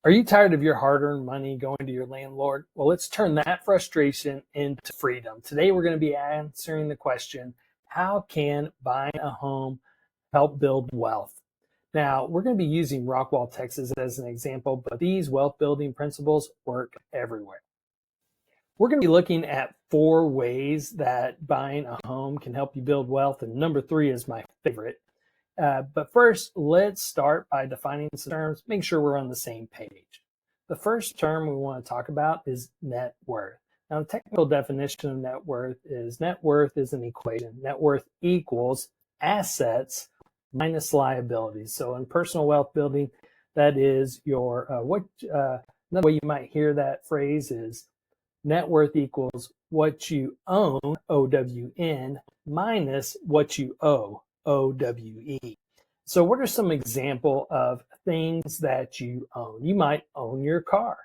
Are you tired of your hard-earned money going to your landlord? Well, let's turn that frustration into freedom. Today, we're going to be answering the question, how can buying a home help build wealth? Now, we're going to be using Rockwall, Texas as an example, but these wealth building principles work everywhere. We're going to be looking at 4 ways that buying a home can help you build wealth, and number 3 is my favorite. But first, let's start by defining some terms, make sure we're on the same page. The first term we want to talk about is net worth. Now, the technical definition of net worth is an equation. Net worth equals assets minus liabilities. So in personal wealth building, that is your, another way you might hear that phrase is net worth equals what you own, OWN, minus what you owe, OWE. So what are some example of things that you own? You might own your car.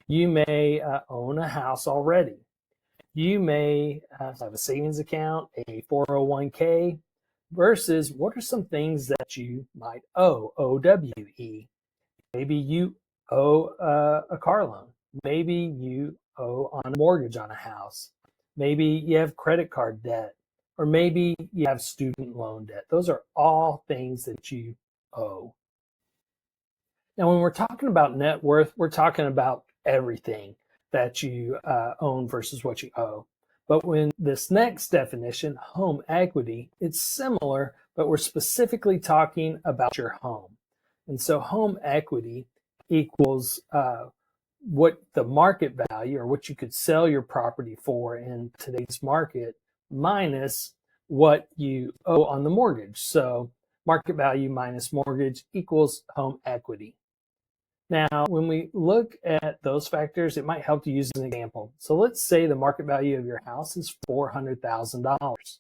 You may own a house already. You may have a savings account, a 401k, versus what are some things that you might owe, OWE. Maybe you owe a car loan. Maybe you owe on a mortgage on a house. Maybe you have credit card debt, or maybe you have student loan debt. Those are all things that you owe. Now, when we're talking about net worth, we're talking about everything that you own versus what you owe. But when this next definition, home equity, it's similar, but we're specifically talking about your home. And so home equity equals what the market value or what you could sell your property for in today's market minus what you owe on the mortgage. So market value minus mortgage equals home equity. Now, when we look at those factors, it might help to use an example. So let's say the market value of your house is $400,000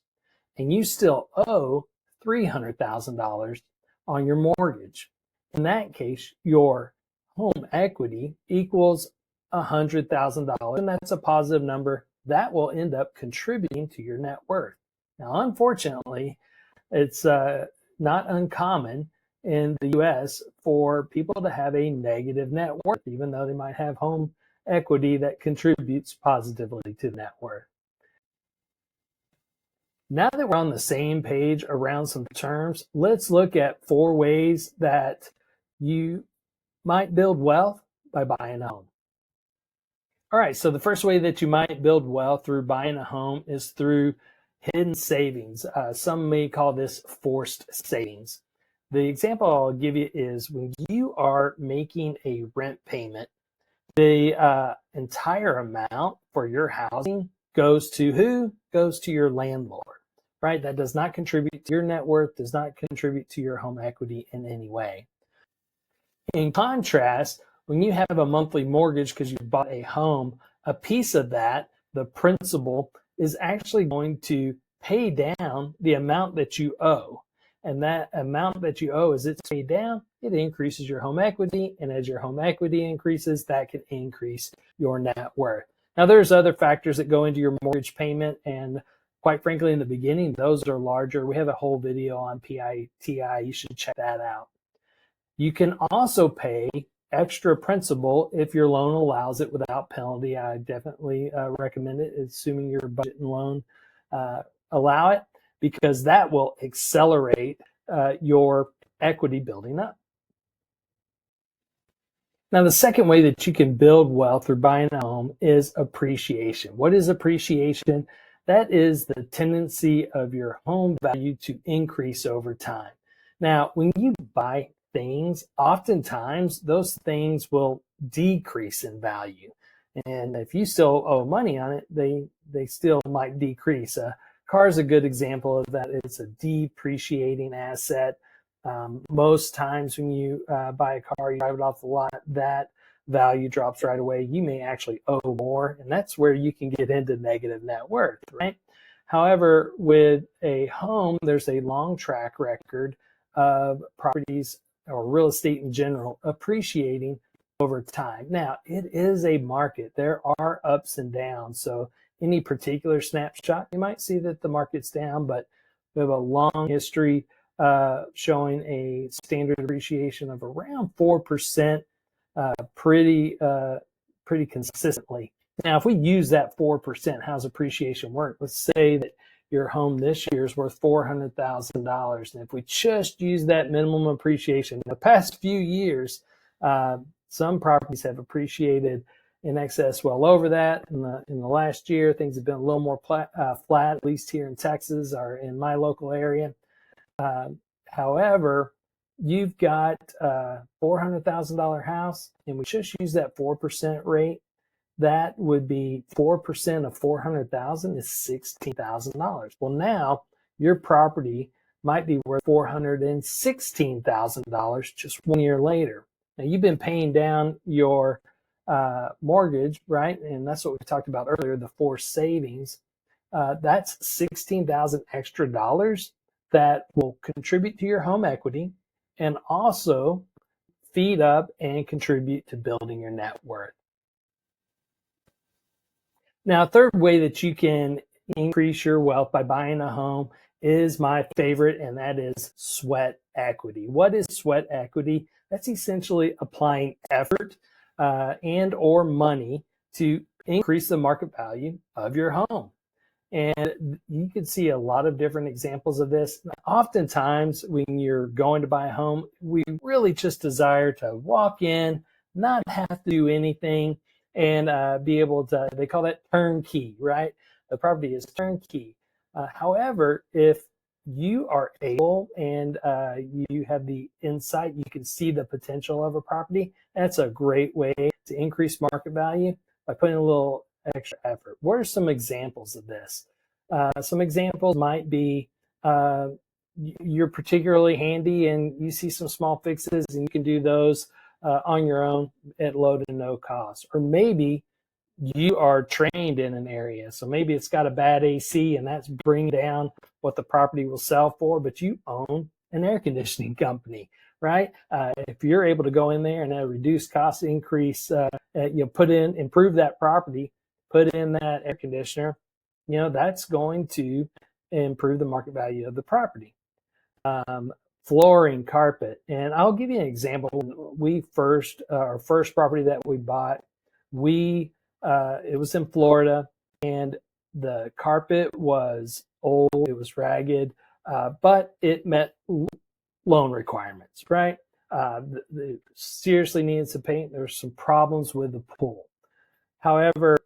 and you still owe $300,000 on your mortgage. In that case, your home equity equals $100,000, and that's a positive number that will end up contributing to your net worth. Now, unfortunately, it's not uncommon in the US for people to have a negative net worth, even though they might have home equity that contributes positively to net worth. Now that we're on the same page around some terms, let's look at 4 ways that you might build wealth by buying a home. All right, so the first way that you might build wealth through buying a home is through hidden savings. Some may call this forced savings. The example I'll give you is when you are making a rent payment, the entire amount for your housing goes to who? Goes to your landlord, right? That does not contribute to your net worth, does not contribute to your home equity in any way. In contrast, when you have a monthly mortgage because you bought a home, a piece of that, the principal, is actually going to pay down the amount that you owe. And that amount that you owe, as it's paid down, it increases your home equity. And as your home equity increases, that can increase your net worth. Now, there's other factors that go into your mortgage payment. And quite frankly, in the beginning, those are larger. We have a whole video on PITI. You should check that out. You can also pay extra principal if your loan allows it without penalty. I definitely recommend it, assuming your budget and loan allow it, because that will accelerate your equity building up. Now, the second way that you can build wealth through buying a home is appreciation. What is appreciation? That is the tendency of your home value to increase over time. Now, when you buy things, oftentimes those things will decrease in value. And if you still owe money on it, they still might decrease. A car is a good example of that. It's a depreciating asset. Most times when you buy a car, you drive it off the lot, that value drops right away. You may actually owe more, and that's where you can get into negative net worth, right? However, with a home, there's a long track record of properties or real estate in general appreciating over time. Now, it is a market. There are ups and downs. So any particular snapshot, you might see that the market's down, but we have a long history showing a standard appreciation of around 4% pretty consistently. Now, if we use that 4%, how's appreciation work? Let's say that your home this year is worth $400,000. And if we just use that minimum appreciation, the past few years, some properties have appreciated in excess well over that. In the last year, things have been a little more flat, at least here in Texas or in my local area. However, you've got a $400,000 house, and we just use that 4% rate. That would be 4% of 400,000 is $16,000. Well, now your property might be worth $416,000 just 1 year later. Now you've been paying down your mortgage, right? And that's what we talked about earlier, the forced savings. That's $16,000 extra dollars that will contribute to your home equity and also feed up and contribute to building your net worth. Now, a third way that you can increase your wealth by buying a home is my favorite, and that is sweat equity. What is sweat equity? That's essentially applying effort and or money to increase the market value of your home. And you can see a lot of different examples of this. Oftentimes, when you're going to buy a home, we really just desire to walk in, not have to do anything, and be able to, they call that turnkey, right? The property is turnkey. However, if you are able and you have the insight, you can see the potential of a property, that's a great way to increase market value by putting a little extra effort. What are some examples of this? Some examples might be you're particularly handy and you see some small fixes and you can do those on your own at low to no cost. Or maybe you are trained in an area. So maybe it's got a bad AC and that's bringing down what the property will sell for, but you own an air conditioning company, right? If you're able to go in there and at a reduced cost increase, improve that property, put in that air conditioner, that's going to improve the market value of the property. Flooring, carpet, and I'll give you an example. Our first property that we bought, it was in Florida, and the carpet was old, it was ragged, but it met loan requirements, right? They seriously needed some paint. There were some problems with the pool. However,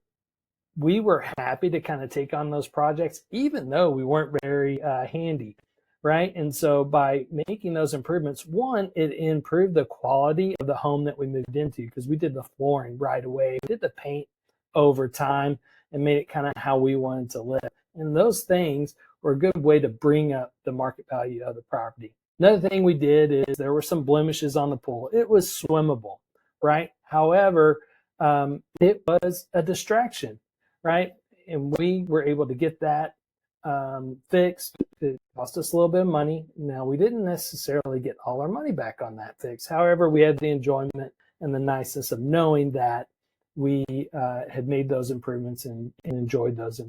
we were happy to kind of take on those projects, even though we weren't very handy, right? And so by making those improvements, one, it improved the quality of the home that we moved into because we did the flooring right away, we did the paint over time, and made it kind of how we wanted to live. And those things were a good way to bring up the market value of the property. Another thing we did is there were some blemishes on the pool. It was swimmable, right? However, it was a distraction, right? And we were able to get that fixed. It cost us a little bit of money. Now, we didn't necessarily get all our money back on that fix. However, we had the enjoyment and the niceness of knowing that we had made those improvements and enjoyed those.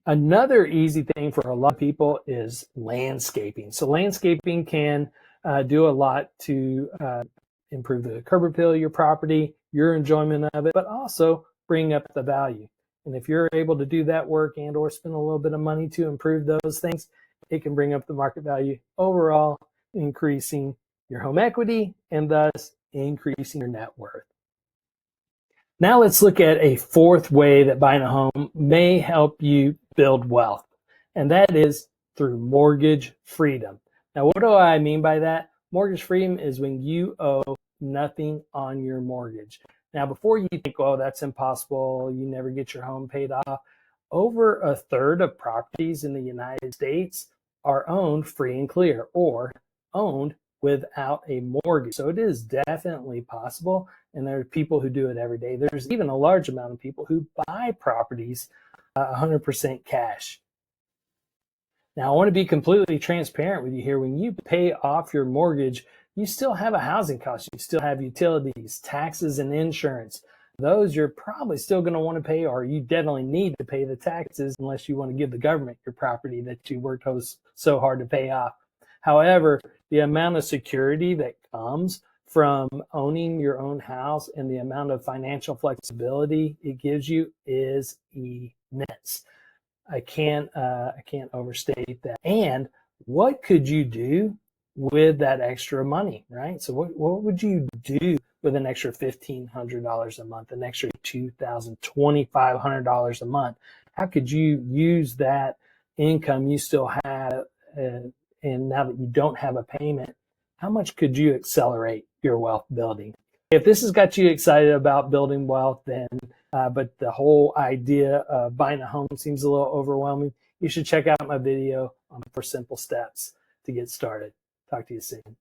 Another easy thing for a lot of people is landscaping. So landscaping can do a lot to improve the curb appeal of your property, your enjoyment of it, but also bring up the value. And if you're able to do that work and or spend a little bit of money to improve those things, it can bring up the market value overall, increasing your home equity and thus increasing your net worth. Now let's look at a fourth way that buying a home may help you build wealth, and that is through mortgage freedom. Now, what do I mean by that? Mortgage freedom is when you owe nothing on your mortgage. Now, before you think, oh, that's impossible, you never get your home paid off, over a third of properties in the United States are owned free and clear or owned without a mortgage. So it is definitely possible, and there are people who do it every day. There's even a large amount of people who buy properties 100% cash. Now, I want to be completely transparent with you here. When you pay off your mortgage, you still have a housing cost. You still have utilities, taxes, and insurance. Those you're probably still going to want to pay, or you definitely need to pay the taxes unless you want to give the government your property that you worked so hard to pay off. However, the amount of security that comes from owning your own house and the amount of financial flexibility it gives you is immense. I can't overstate that. And what could you do with that extra money, right? So what would you do with an extra $1,500 a month, an extra $2,000, $2,500 a month? How could you use that income you still have, and now that you don't have a payment, how much could you accelerate your wealth building? If this has got you excited about building wealth, then but the whole idea of buying a home seems a little overwhelming, you should check out my video on 4 simple steps to get started. Talk to you soon.